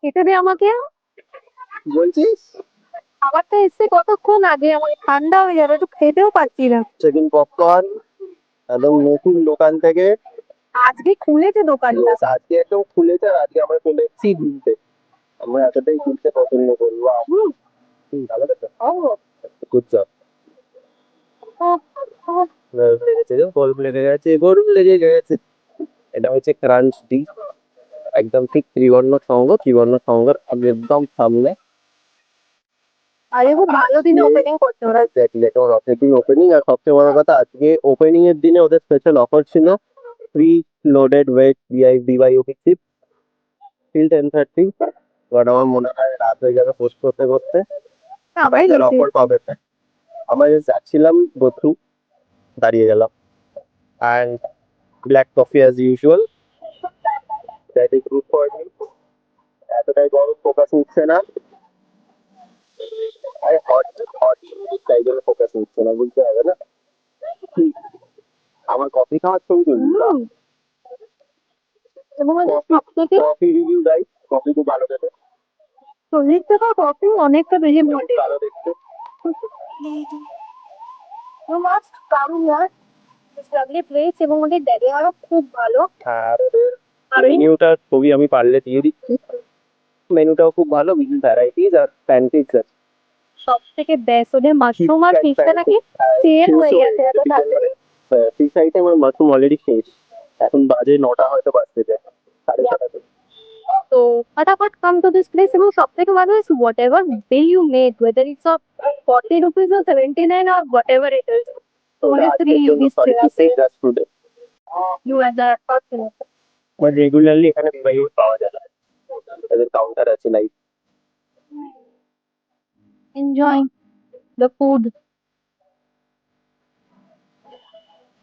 খেতে দে আমাকে। বলছিস খাবারটা এসছে কতক্ষণ আগে, আমার ঠান্ডা হয়ে যাবে, একটু খেতেও পাচ্ছি না। চিকেন পপকর্ন একদম নতুন দোকান থেকে। আজকে খুলেছে দোকানটা। Yes, আজকে একদম খুলেছে আর আজকে আমরা চলে এসেছি ঘুরতে। আমরা এতটাই ঘুরতে পছন্দ করি। Wow! হুম। ভালো কথা। ও। Good job. ও, ও, গরম লেগে গেছে, গরম লেগে গেছে। এটা হচ্ছে ক্রাঞ্চ ডি, একদম ঠিক ত্রিবর্ণ সংঘর একদম সামনে। আরে খুব ভালো দিনে ওপেনিং করছে ওরা। এক্স্যাক্টলি, এটা অথেন্টিক ওপেনিং। আর সবচেয়ে বড় কথা, আজকে ওপেনিং এর দিনে ওদের স্পেশাল অফার ছিল free loaded wait BYOP cheap till 10:30। But আমার মনে হয় রাত হয়ে যাবে পোস্ট করতে করতে, সবাই গেছে। অফার পাবে না। আমরা just যাচ্ছিলাম, গো থ্রু, দাঁড়িয়ে গেলাম। And black coffee as usual, that is good for me. এতটাই গরম, ফোকাস নিচ্ছে না। আরে হট হট তাই জন্য ফোকাস নিচ্ছে না, বুঝতে হবে না। হুম, আমার কফি খাওয়ার ছবি তুলবি? হুম। এবং সব থেকে কফি রিভিউ গাইস, কফি খুব ভালো খেতে, 40 টাকা কফি অনেকটা বেশি মোটে। ভালো দেখতে। You must come here. It's lovely place এবং ওদের ব্যবহারও খুব ভালো। আর ওদের আর ওই মেনুটার ছবি আমি পারলে দিয়ে দিচ্ছি। মেনুটাও খুব ভালো, বিভিন্ন ভ্যারাইটিস আর প্যানকেকস আছে। সব থেকে বেস্ট ওদের মাশরুম আর ফিশটা নাকি সেল হয়ে গেছে এত তাড়াতাড়ি। ফিশ আইটেম আর মাশরুম অলরেডি শেষ। এখন বাজে 9টা হয়তো বাজতে যায়, 7:30। তো ফটাফট কাম টু দিস প্লেস এবং সব থেকে ভালো is whatever bill you made, whether it's of 40 rupees or 79 or whatever it is. So only 3 rupees just today. you as a customer. But regularly এখানে পাওয়া যায় না, এদের কাউন্টার আছে লাইক। Enjoy the food.